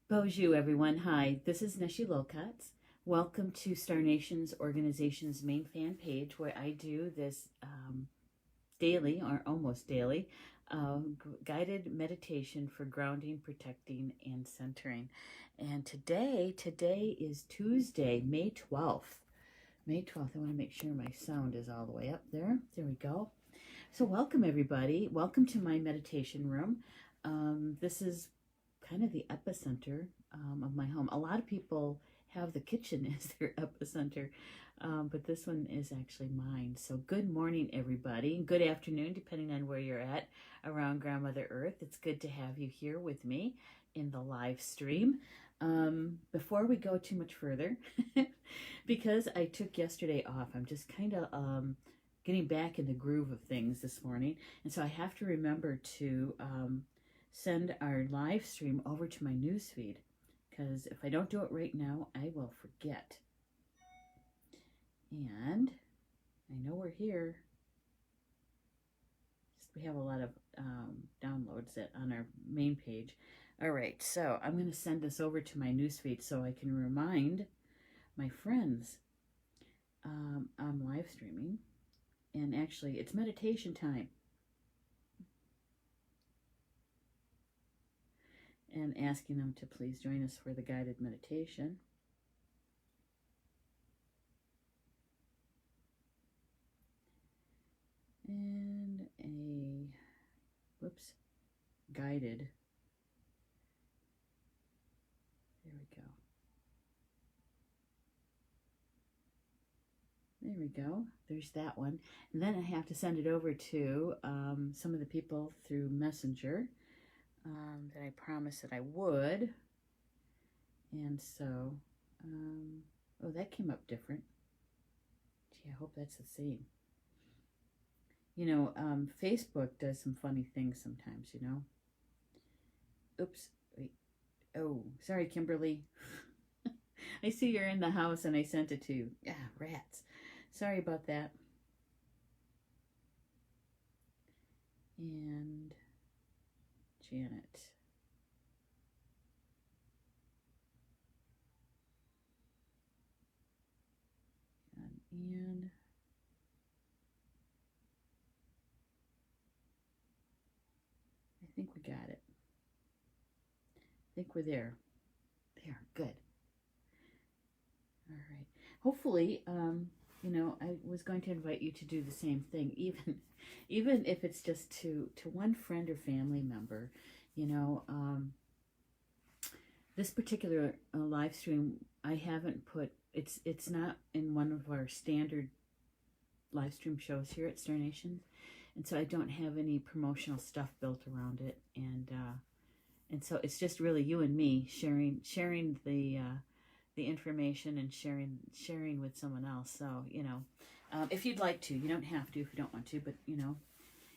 Bonjour, everyone. Hi, this is Neshi Lolkatz. Welcome to Star Nation's organization's main fan page where I do this daily or almost daily guided meditation for grounding, protecting, and centering. And today is Tuesday, May 12th. May 12th. I want to make sure my sound is all the way up there. There we go. So welcome, everybody. Welcome to my meditation room. This is kind of the epicenter of my home. A lot of people have the kitchen as their epicenter, but this one is actually mine. So good morning, everybody. Good afternoon, depending on where you're at around Grandmother Earth. It's good to have you here with me in the live stream. Before we go too much further, because I took yesterday off, I'm just kind of getting back in the groove of things this morning. And so I have to remember to send our live stream over to my newsfeed, because if I don't do it right now, I will forget. And I know we're here. We have a lot of downloads on our main page. All right, so I'm going to send this over to my newsfeed so I can remind my friends I'm live streaming. And actually, it's meditation time. And asking them to please join us for the guided meditation. And guided. There we go. There we go. There's that one. And then I have to send it over to some of the people through Messenger that I promised that I would. And so, oh, that came up different. Gee, I hope that's the same. You know, Facebook does some funny things sometimes, you know. Oops. Wait. Oh, sorry, Kimberly. I see you're in the house and I sent it to you. Yeah, rats. Sorry about that. And Janet. And I think we got it. I think we're there. There, good. All right. Hopefully, you know, I was going to invite you to do the same thing, even if it's just to one friend or family member. You know, this particular live stream, I haven't put. It's not in one of our standard live stream shows here at Star Nation, and so I don't have any promotional stuff built around it, and so it's just really you and me sharing the information and sharing with someone else. So you know, if you'd like to, you don't have to if you don't want to, but you know,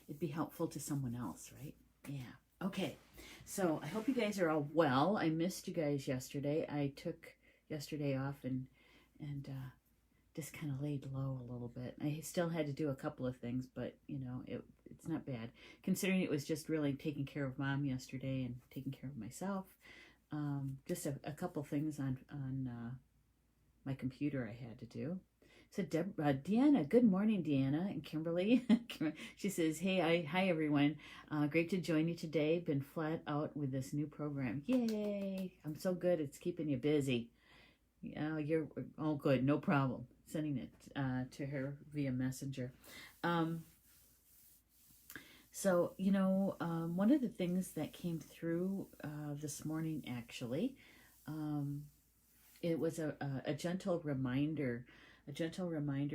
it'd be helpful to someone else, right? Yeah. Okay. So I hope you guys are all well. I missed you guys yesterday. I took yesterday off and just kind of laid low a little bit. I still had to do a couple of things, but you know, it's not bad considering it was just really taking care of Mom yesterday and taking care of myself. Just a couple things on my computer I had to do. So Deanna, good morning, Deanna and Kimberly. She says, "Hey, hi everyone. Great to join you today. Been flat out with this new program. Yay! I'm so good. It's keeping you busy. You're all good. No problem. Sending it to her via Messenger." So, you know, one of the things that came through this morning, actually, it was a gentle reminder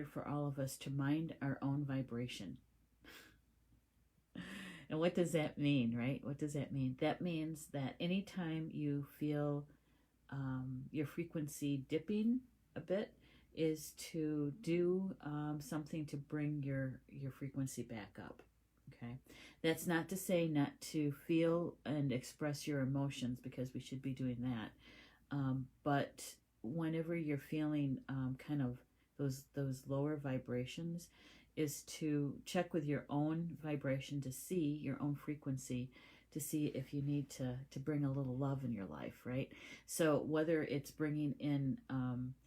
for all of us to mind our own vibration. And what does that mean, right? What does that mean? That means that anytime you feel your frequency dipping a bit, is to do something to bring your frequency back up. Okay, that's not to say not to feel and express your emotions, because we should be doing that. But whenever you're feeling kind of those lower vibrations, is to check with your own vibration to see your own frequency, to see if you need to bring a little love in your life, right? So whether it's bringing in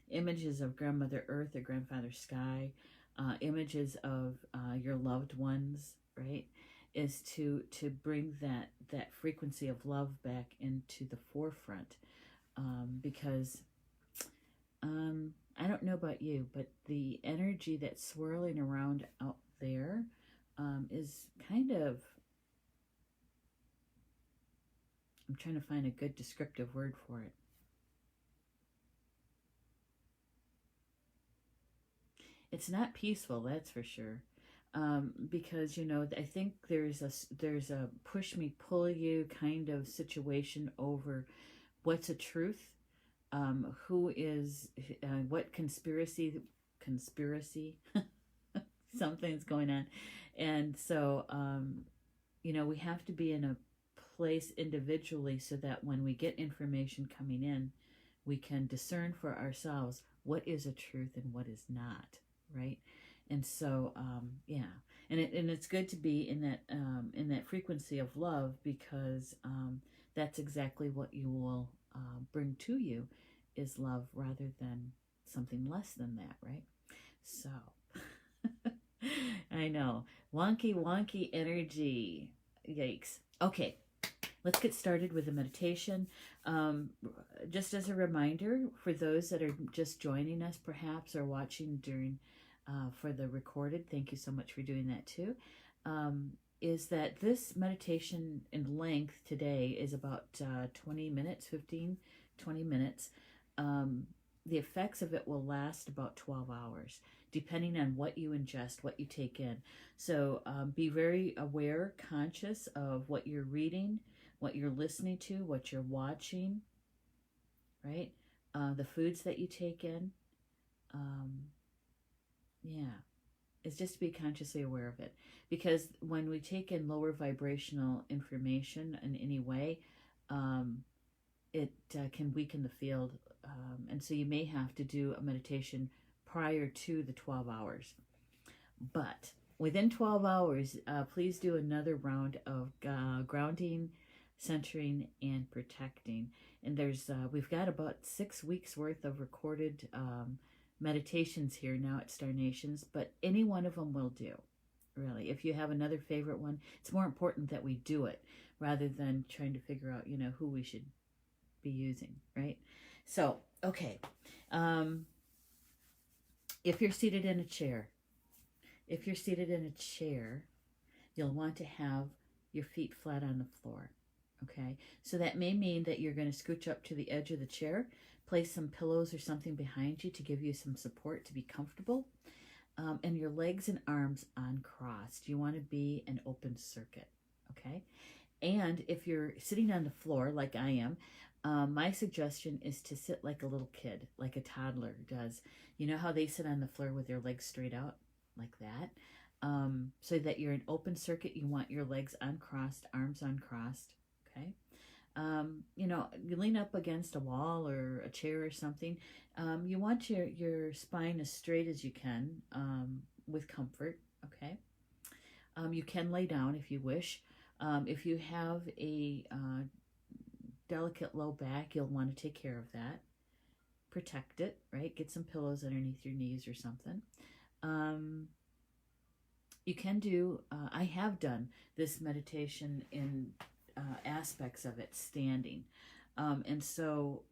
images of Grandmother Earth or Grandfather Sky, images of your loved ones, right, is to bring that frequency of love back into the forefront, because I don't know about you, but the energy that's swirling around out there is kind of, I'm trying to find a good descriptive word for it. It's not peaceful, that's for sure. Because I think there's a push me pull you kind of situation over what's a truth, who is what conspiracy something's going on, and so we have to be in a place individually so that when we get information coming in, we can discern for ourselves what is a truth and what is not, right? And so yeah, and it's good to be in that frequency of love, because that's exactly what you will bring to you, is love rather than something less than that, right? So I know, wonky energy, yikes. Okay, let's get started with the meditation. Just as a reminder, for those that are just joining us perhaps, or watching during for the recorded, thank you so much for doing that too, is that this meditation in length today is about 20 minutes, 15, 20 minutes. The effects of it will last about 12 hours, depending on what you ingest, what you take in. So be very aware, conscious of what you're reading, what you're listening to, what you're watching, right? The foods that you take in. Yeah, it's just to be consciously aware of it. Because when we take in lower vibrational information in any way, it can weaken the field. And so you may have to do a meditation prior to the 12 hours. But within 12 hours, please do another round of grounding, centering, and protecting. And we've got about 6 weeks worth of recorded meditations here now at Star Nations, but any one of them will do, really. If you have another favorite one, it's more important that we do it rather than trying to figure out, who we should be using, right? So, okay. If you're seated in a chair, you'll want to have your feet flat on the floor, okay? So that may mean that you're going to scooch up to the edge of the chair, place some pillows or something behind you to give you some support to be comfortable, and your legs and arms uncrossed. You want to be an open circuit, okay? And if you're sitting on the floor like I am, my suggestion is to sit like a little kid, like a toddler does. You know how they sit on the floor with their legs straight out, like that? So that you're an open circuit. You want your legs uncrossed, arms uncrossed, okay? You lean up against a wall or a chair or something. You want your spine as straight as you can, with comfort, okay? You can lay down if you wish. If you have a delicate low back, you'll want to take care of that. Protect it, right? Get some pillows underneath your knees or something. You can do, I have done this meditation in aspects of it standing. And so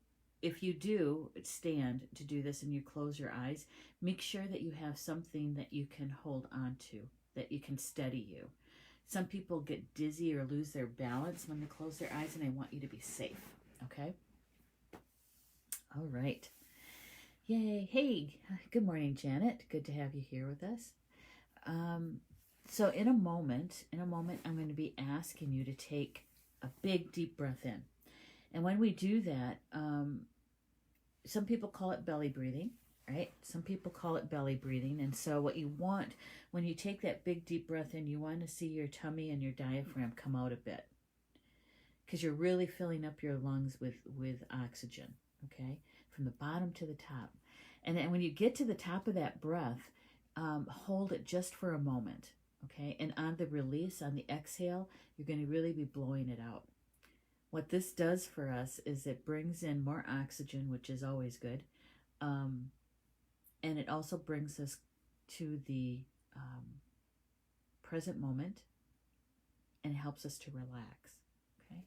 if you do stand to do this and you close your eyes, make sure that you have something that you can hold on to, that you can steady you. Some people get dizzy or lose their balance when they close their eyes, and I want you to be safe, okay? All right. Yay. Hey, good morning, Janet. Good to have you here with us. So in a moment, I'm going to be asking you to take a big, deep breath in. And when we do that, some people call it belly breathing, right? Some people call it belly breathing. And so what you want, when you take that big, deep breath in, you want to see your tummy and your diaphragm come out a bit, because you're really filling up your lungs with oxygen, okay? From the bottom to the top. And then when you get to the top of that breath, hold it just for a moment, okay? And on the release, on the exhale, you're going to really be blowing it out. What this does for us is it brings in more oxygen, which is always good. And it also brings us to the present moment and helps us to relax, okay?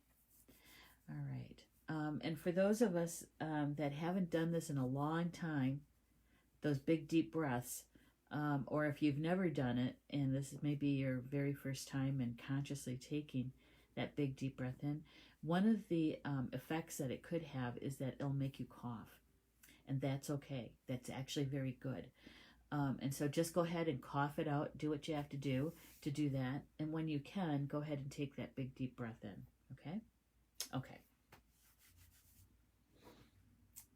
All right. And for those of us that haven't done this in a long time, those big deep breaths, or if you've never done it and this is maybe your very first time in consciously taking that big deep breath in, one of the effects that it could have is that it'll make you cough, and that's okay. That's actually very good. And so just go ahead and cough it out. Do what you have to do that. And when you can, go ahead and take that big deep breath in. Okay? Okay.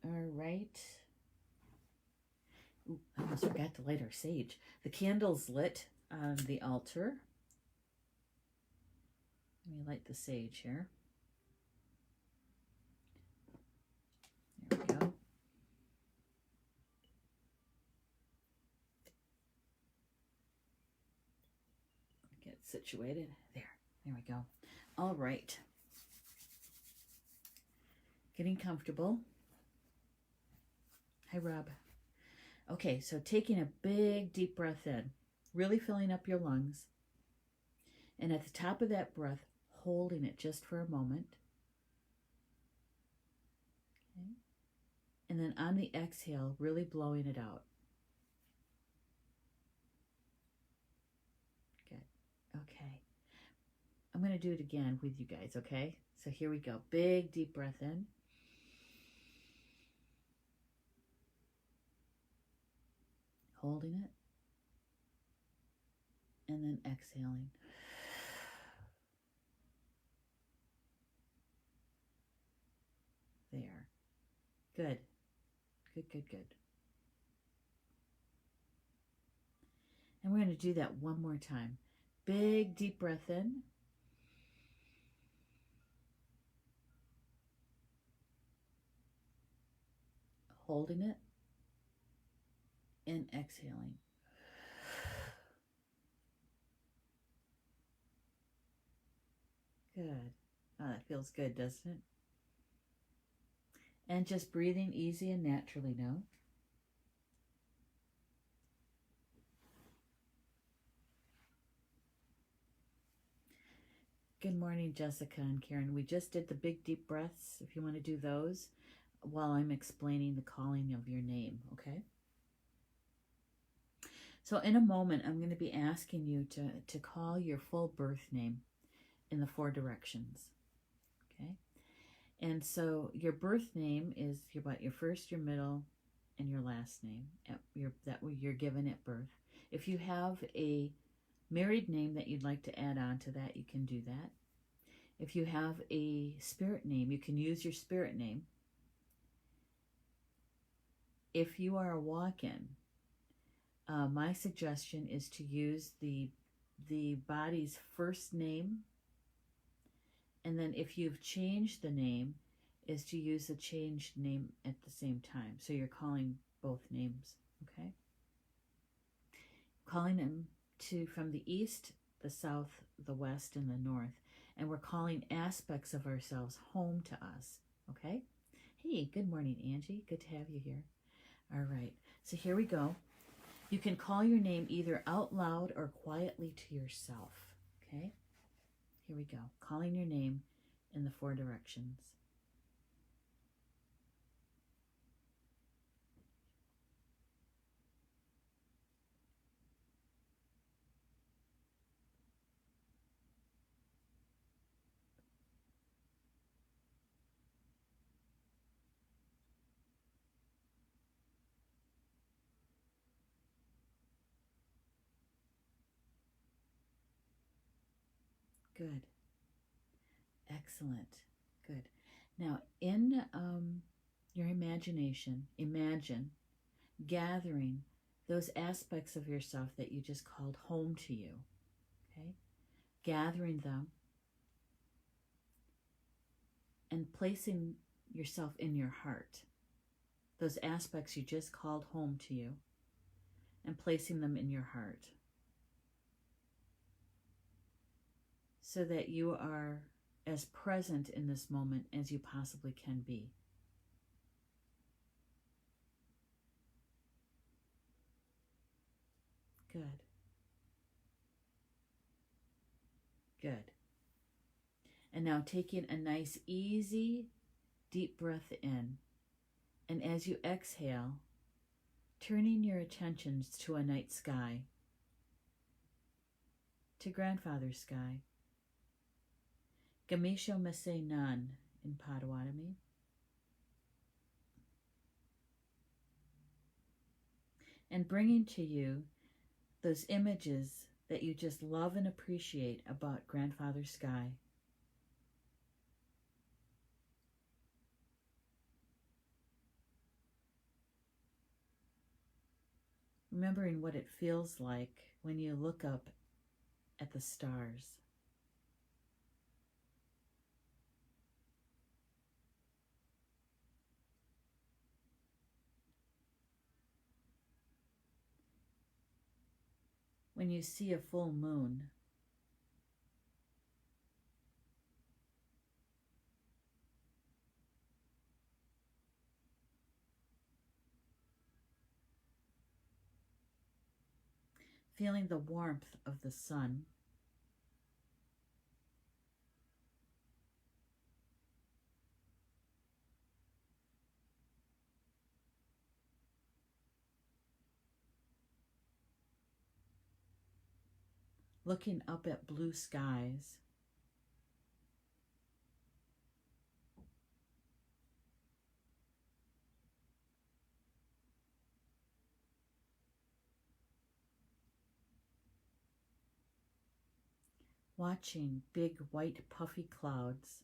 All right. Ooh, I almost forgot to light our sage. The candle's lit on the altar. Let me light the sage here. There we go. Get it situated. There we go. All right. Getting comfortable. Hi, Rob. Okay, so taking a big deep breath in, really filling up your lungs. And at the top of that breath, holding it just for a moment. Okay. And then on the exhale, really blowing it out. Good. Okay. I'm going to do it again with you guys, okay? So here we go. Big deep breath in. Holding it. And then exhaling. There. Good. Good, good, good. And we're going to do that one more time. Big deep breath in. Holding it. And exhaling. Good. Oh, that feels good, doesn't it? And just breathing easy and naturally now. Good morning, Jessica and Karen. We just did the big deep breaths, if you want to do those, while I'm explaining the calling of your name, okay? So in a moment, I'm going to be asking you to call your full birth name in the 4 directions, okay? And so your birth name is your first, your middle, and your last name that you're given at birth. If you have a married name that you'd like to add on to that, you can do that. If you have a spirit name, you can use your spirit name. If you are a walk-in, my suggestion is to use the body's first name, and then if you've changed the name, is to use the changed name at the same time. So you're calling both names, okay? Calling them from the east, the south, the west, and the north. And we're calling aspects of ourselves home to us, okay? Hey, good morning, Angie. Good to have you here. All right, so here we go. You can call your name either out loud or quietly to yourself, okay? Here we go. Calling your name in the 4 directions. Good. Excellent. Good. Now, in your imagination, imagine gathering those aspects of yourself that you just called home to you, okay? Gathering them and placing yourself in your heart. Those aspects you just called home to you. and placing them in your heart so that you are as present in this moment as you possibly can be. Good. Good. And now taking a nice, easy, deep breath in. And as you exhale, turning your attentions to a night sky, to Grandfather's sky. Gamisho Mase Nan in Potawatomi. And bringing to you those images that you just love and appreciate about Grandfather's sky. Remembering what it feels like when you look up at the stars. When you see a full moon. Feeling the warmth of the sun. Looking up at blue skies. Watching big white puffy clouds.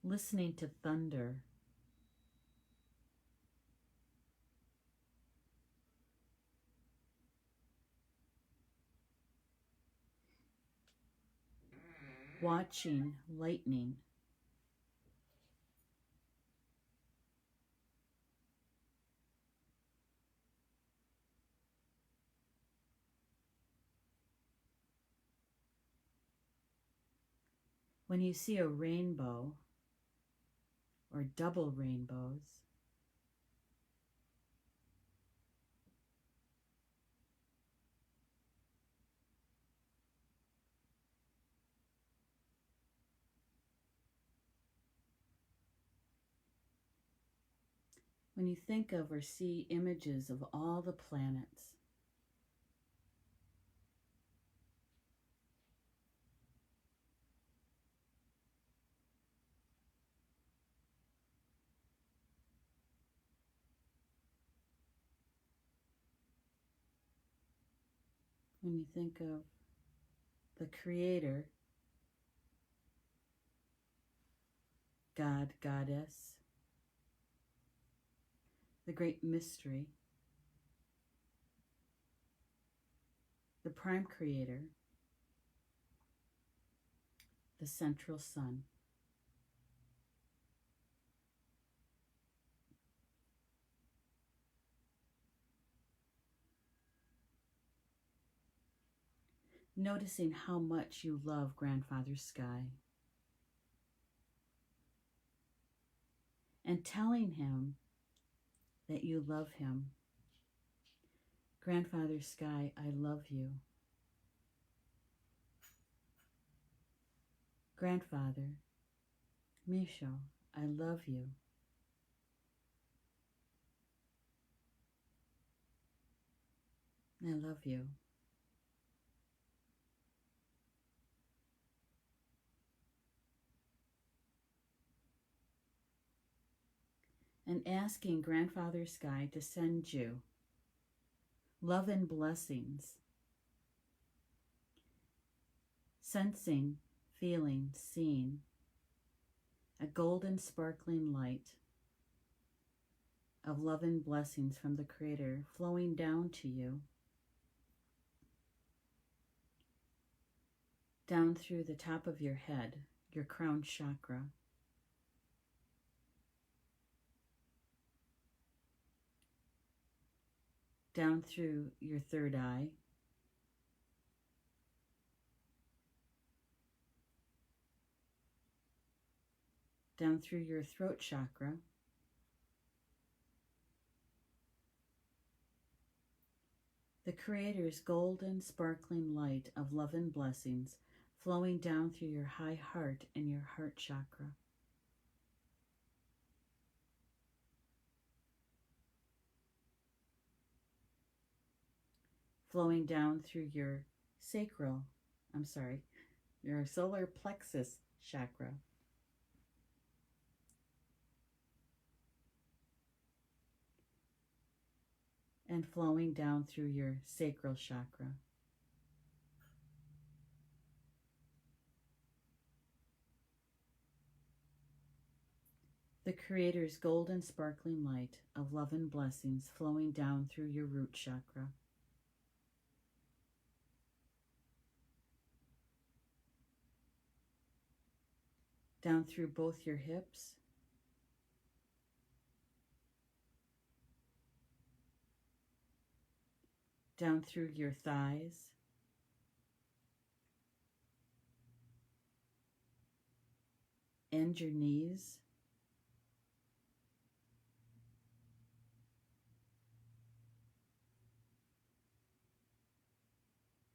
Listening to thunder. Watching lightning. When you see a rainbow or double rainbows. When you think of or see images of all the planets. When you think of the Creator, God, Goddess, the Great Mystery, the Prime Creator, the Central Sun. Noticing how much you love Grandfather's sky. And telling him that you love him. Grandfather's sky, I love you. Grandfather, Misho, I love you. I love you. And asking Grandfather Sky to send you love and blessings, sensing, feeling, seeing a golden sparkling light of love and blessings from the Creator flowing down to you, down through the top of your head, your crown chakra, down through your third eye, down through your throat chakra, the Creator's golden, sparkling light of love and blessings flowing down through your high heart and your heart chakra. Flowing down through your your solar plexus chakra. And flowing down through your sacral chakra. The Creator's golden sparkling light of love and blessings flowing down through your root chakra. Down through both your hips, down through your thighs, and your knees,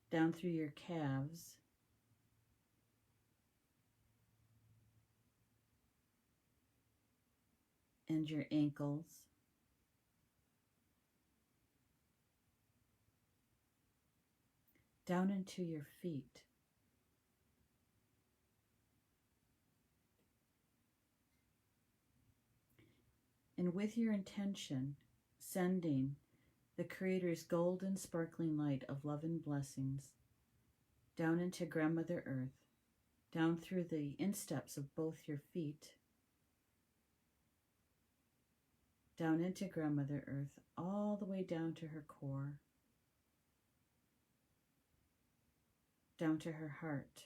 down through your calves, and your ankles, down into your feet, and with your intention, sending the Creator's golden sparkling light of love and blessings down into Grandmother Earth, down through the insteps of both your feet, down into Grandmother Earth, all the way down to her core, down to her heart,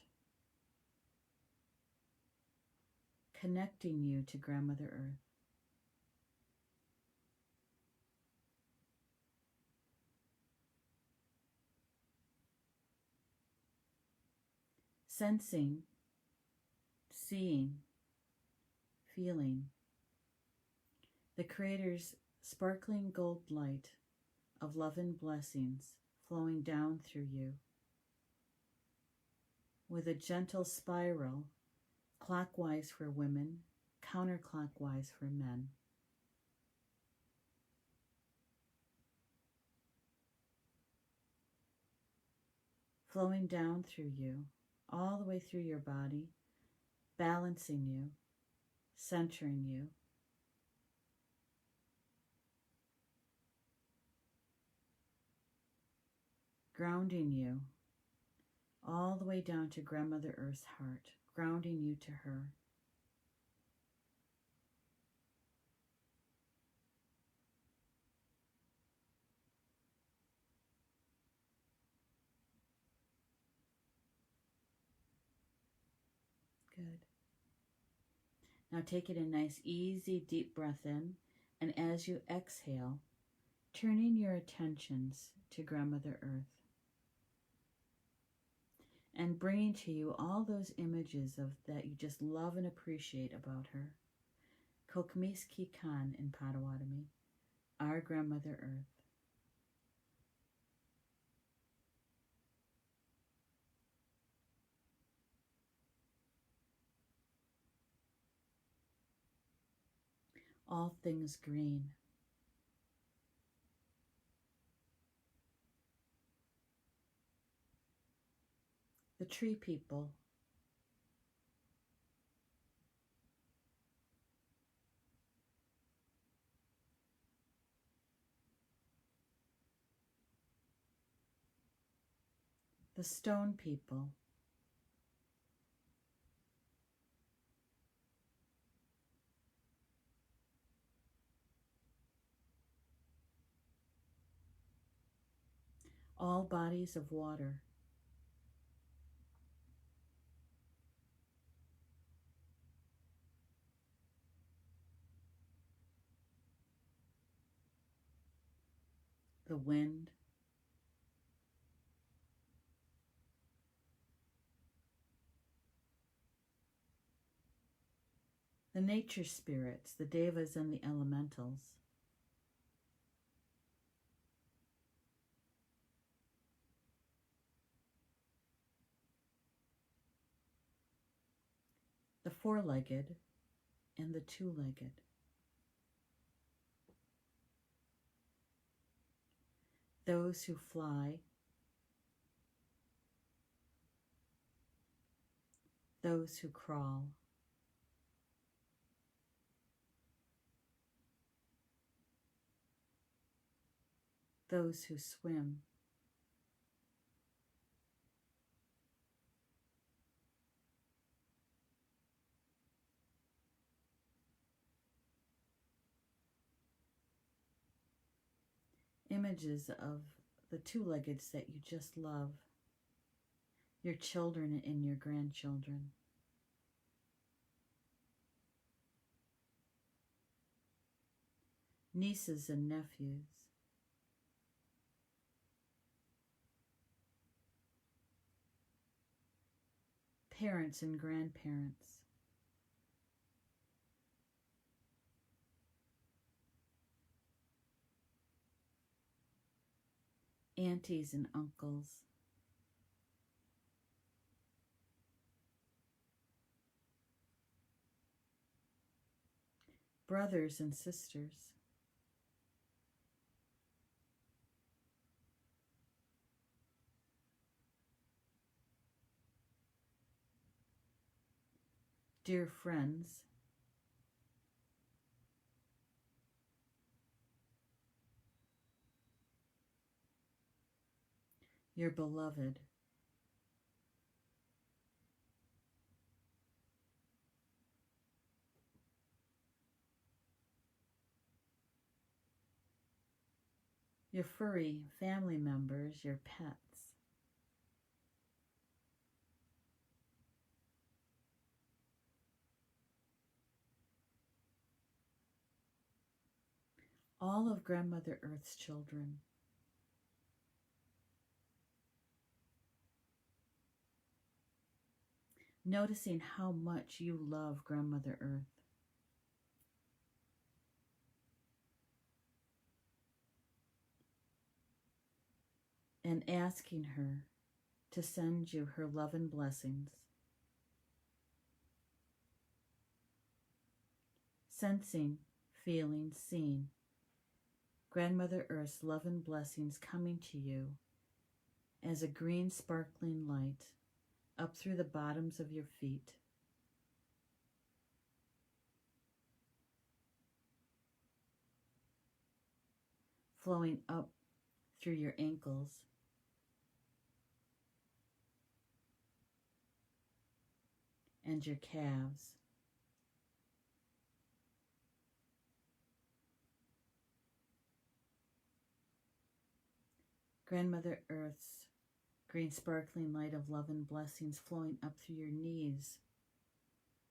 connecting you to Grandmother Earth. Sensing, seeing, feeling the Creator's sparkling gold light of love and blessings flowing down through you with a gentle spiral, clockwise for women, counterclockwise for men. Flowing down through you, all the way through your body, balancing you, centering you, grounding you, all the way down to Grandmother Earth's heart, grounding you to her. Good. Now take it a nice, easy, deep breath in, and as you exhale, turning your attentions to Grandmother Earth and bringing to you all those images of that you just love and appreciate about her. Kokmis Ki Kan in Potawatomi, our Grandmother Earth. All things green. The tree people. The stone people. All bodies of water. the wind, the nature spirits, the devas and the elementals, the four-legged and the two-legged, those who fly, those who crawl, those who swim, images of the two-leggeds that you just love, your children and your grandchildren. Nieces and nephews. Parents and grandparents. Aunties and uncles. Brothers and sisters. Dear friends. Your beloved. Your furry family members, your pets. All of Grandmother Earth's children. Noticing how much you love Grandmother Earth. And asking her to send you her love and blessings. Sensing, feeling, seeing Grandmother Earth's love and blessings coming to you as a green sparkling light up through the bottoms of your feet. Flowing up through your ankles. And your calves. Grandmother Earth's green sparkling light of love and blessings flowing up through your knees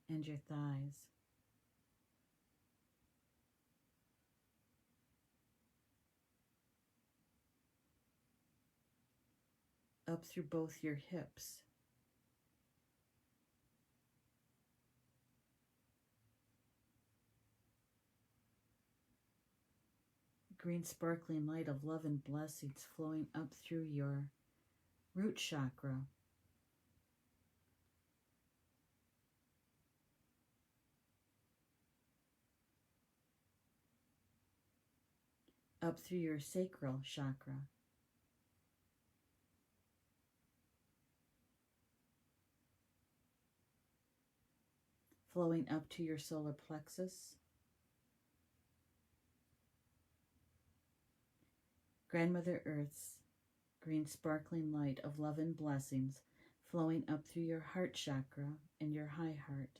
and your thighs. Up through both your hips. Green sparkling light of love and blessings flowing up through your root chakra. Up through your sacral chakra. Flowing up to your solar plexus. Grandmother Earth's green sparkling light of love and blessings flowing up through your heart chakra and your high heart.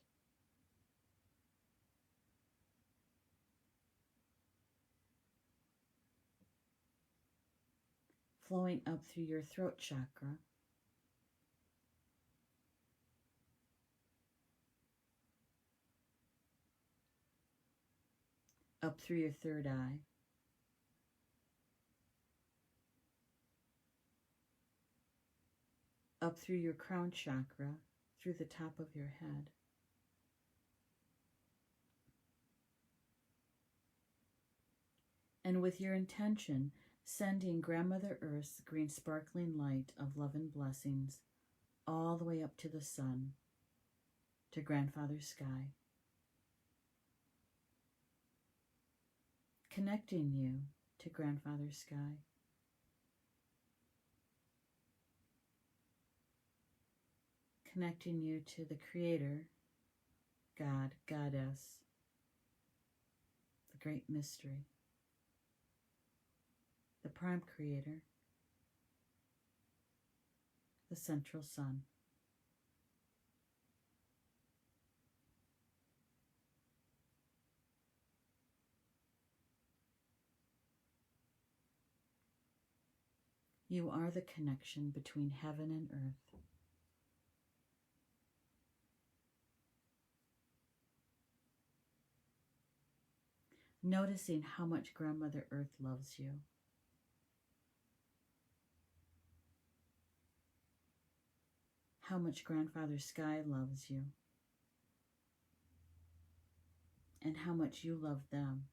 Flowing up through your throat chakra. Up through your third eye. up through your crown chakra, through the top of your head. And with your intention, sending Grandmother Earth's green sparkling light of love and blessings all the way up to the sun, to Grandfather Sky. Connecting you to Grandfather Sky. Connecting you to the Creator, God, Goddess, the Great Mystery, the Prime Creator, the Central Sun. You are the connection between heaven and earth. Noticing how much Grandmother Earth loves you. How much Grandfather Sky loves you. And how much you love them.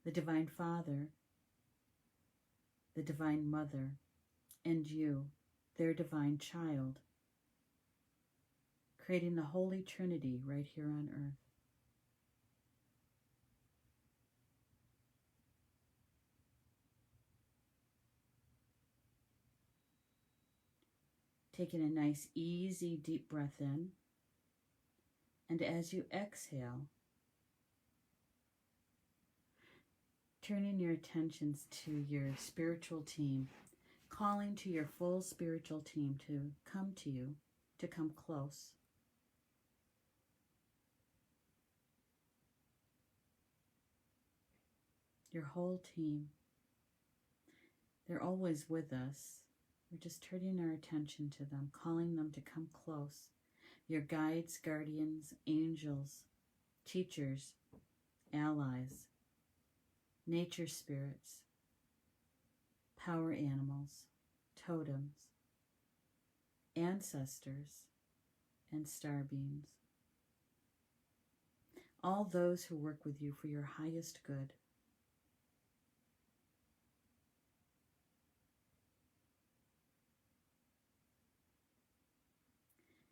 The Divine Father, the Divine Mother, and you, their divine child, creating the Holy Trinity right here on earth. Taking a nice, easy, deep breath in, and as you exhale, turning your attentions to your spiritual team, calling to your full spiritual team to come to you, to come close. Your whole team. They're always with us. We're just turning our attention to them, calling them to come close. Your guides, guardians, angels, teachers, allies, nature spirits, power animals, totems, ancestors, and star beings. All those who work with you for your highest good.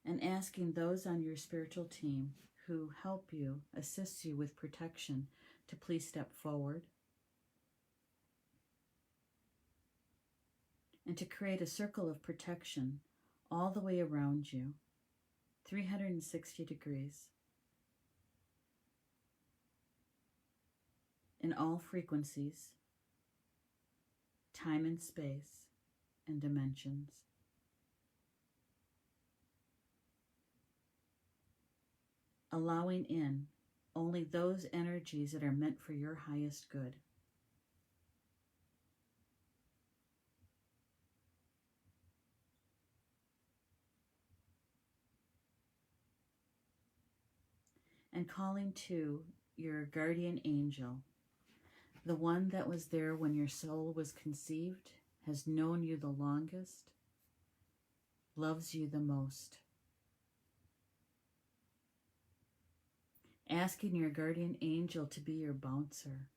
And asking those on your spiritual team who help you, assist you with protection, to please step forward and to create a circle of protection all the way around you, 360 degrees, in all frequencies, time and space, and dimensions. Allowing in only those energies that are meant for your highest good. And calling to your guardian angel, the one that was there when your soul was conceived, has known you the longest, loves you the most. Asking your guardian angel to be your bouncer,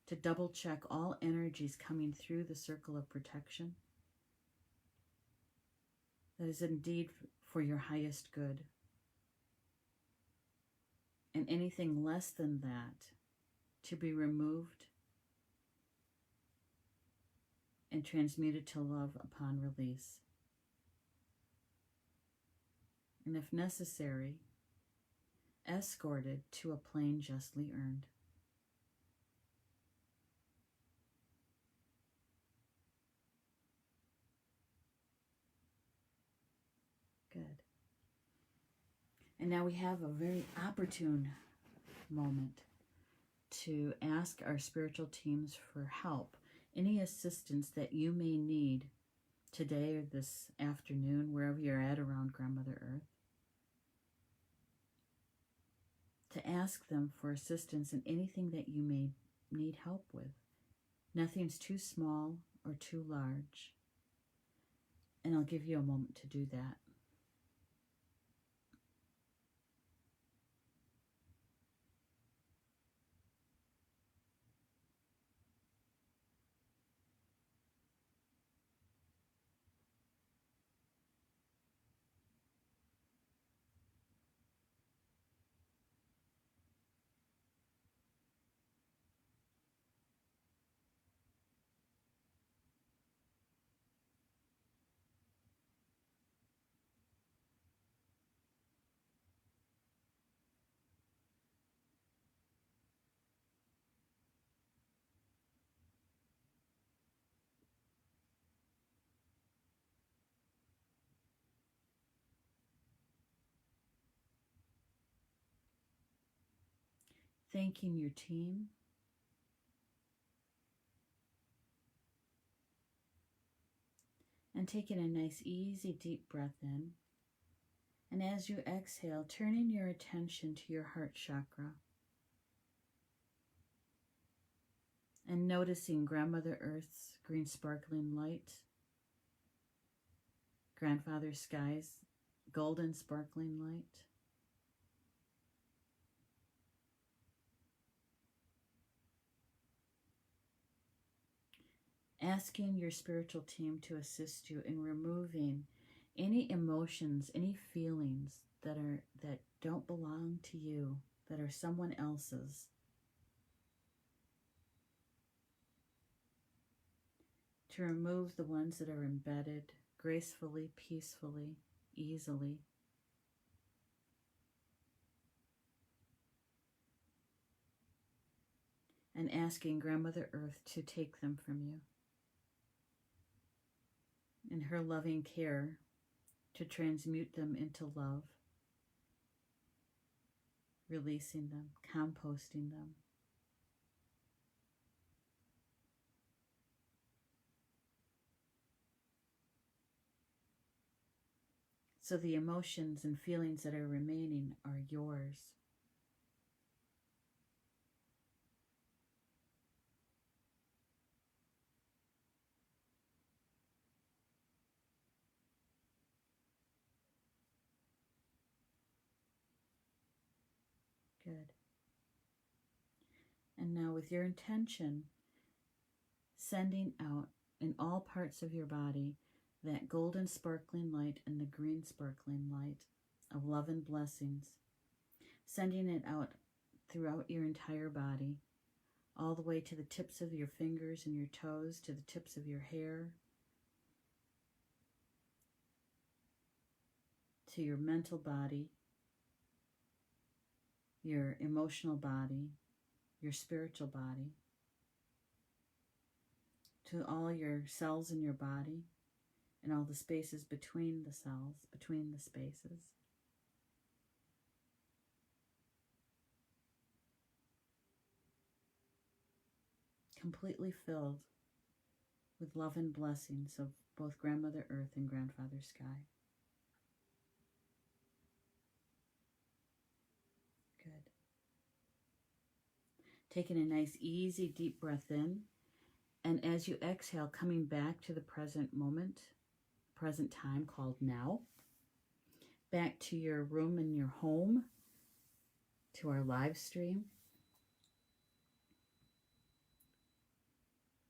to double check all energies coming through the circle of protection. That is indeed for your highest good. And anything less than that to be removed and transmuted to love upon release. And if necessary, escorted to a plane justly earned. Good. And now we have a very opportune moment to ask our spiritual teams for help, any assistance that you may need today or this afternoon, wherever you're at around Grandmother Earth. To ask them for assistance in anything that you may need help with, Nothing's too small or too large. And I'll give you a moment to do that. Thanking your team. And taking a nice, easy, deep breath in. And as you exhale, turning your attention to your heart chakra. And noticing Grandmother Earth's green sparkling light, Grandfather Sky's golden sparkling light. Asking your spiritual team to assist you in removing any emotions, any feelings that don't belong to you, that are someone else's. To remove the ones that are embedded gracefully, peacefully, easily. And asking Grandmother Earth to take them from you. In her loving care, to transmute them into love, releasing them, composting them. So the emotions and feelings that are remaining are yours. Good. And now with your intention, sending out in all parts of your body that golden sparkling light and the green sparkling light of love and blessings, sending it out throughout your entire body, all the way to the tips of your fingers and your toes, to the tips of your hair, to your mental body, your emotional body, your spiritual body, to all your cells in your body and all the spaces between the cells, between the spaces. Completely filled with love and blessings of both Grandmother Earth and Grandfather Sky. Good. Taking a nice, easy, deep breath in. And as you exhale, coming back to the present moment, present time called now, back to your room and your home, to our live stream,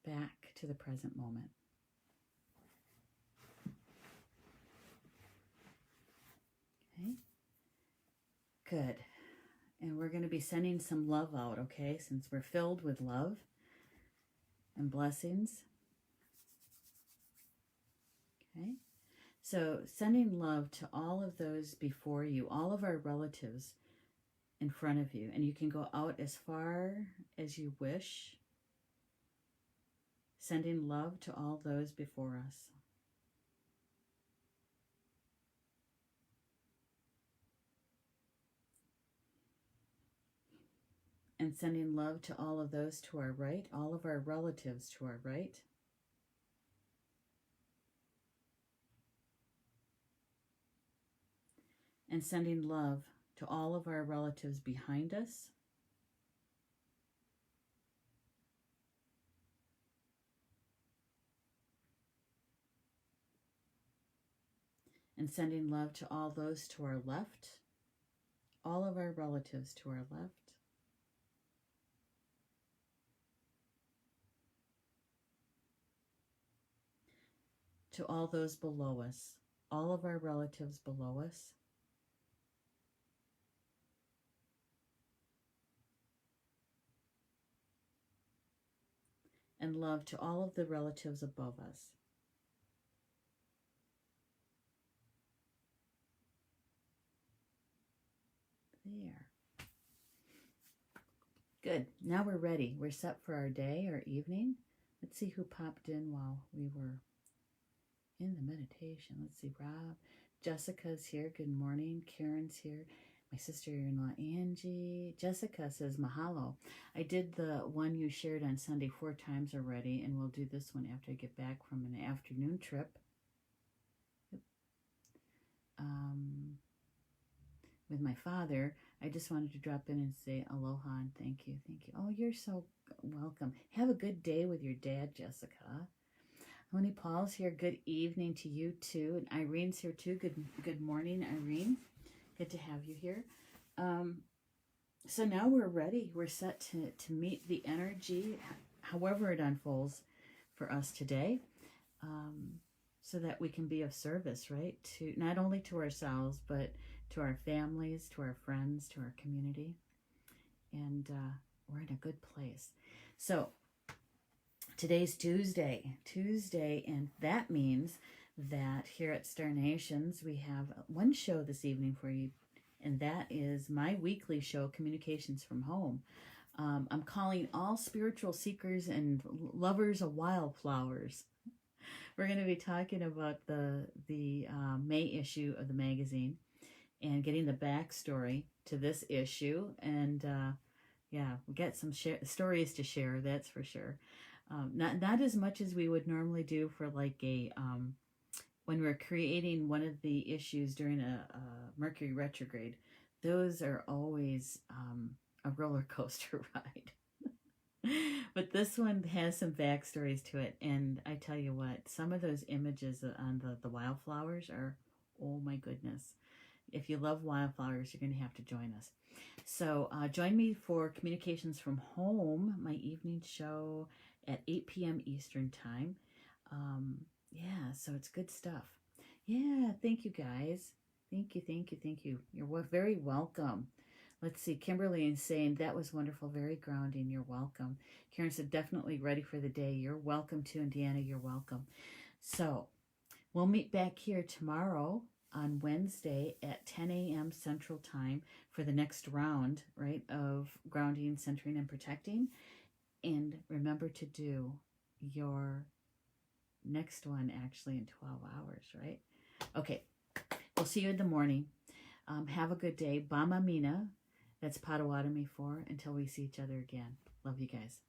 back to the present moment. Okay, good. And we're going to be sending some love out, okay, since we're filled with love and blessings. Okay, so sending love to all of those before you, all of our relatives in front of you, and you can go out as far as you wish, sending love to all those before us. And sending love to all of those to our right, all of our relatives to our right. And sending love to all of our relatives behind us. and sending love to all those to our left, all of our relatives to our left, to all those below us, all of our relatives below us, and love to all of the relatives above us. There. Good. Now we're ready. We're set for our day or evening. Let's see who popped in while we were in the meditation. Let's see, Rob. Jessica's here. Good morning. Karen's here. My sister-in-law, Angie. Jessica says, mahalo. I did the one you shared on Sunday 4 times already, and we'll do this one after I get back from an afternoon trip. With my father. I just wanted to drop in and say aloha and thank you. Thank you. Oh, you're so welcome. Have a good day with your dad, Jessica. Honey Paul's here. Good evening to you too. And Irene's here too. Good morning, Irene. Good to have you here. So now we're ready. We're set to meet the energy, however it unfolds for us today, so that we can be of service, right? To not only to ourselves, but to our families, to our friends, to our community. And we're in a good place. So today's Tuesday, and that means that here at Star Nations, we have one show this evening for you, and that is my weekly show, Communications from Home. I'm calling all spiritual seekers and lovers of wildflowers. We're going to be talking about the May issue of the magazine and getting the backstory to this issue. And yeah, we got some stories to share, that's for sure. Not as much as we would normally do for like a when we're creating one of the issues during a Mercury retrograde. Those are always a roller coaster ride. But this one has some backstories to it, and I tell you what, some of those images on the wildflowers are, oh my goodness. If you love wildflowers, you're going to have to join us. So join me for Communications from Home, my evening show at 8 p.m. Eastern Time. Yeah, so it's good stuff. Yeah, thank you guys. Thank you. You're very welcome. Let's see, Kimberly is saying, that was wonderful, very grounding, you're welcome. Karen said, definitely ready for the day. You're welcome too, and Deanna, you're welcome. So we'll meet back here tomorrow on Wednesday at 10 a.m. Central Time for the next round, right, of grounding, centering, and protecting. And remember to do your next one actually in 12 hours, right? Okay, we'll see you in the morning. Have a good day. Bama Mina. That's Potawatomi for until we see each other again. Love you guys.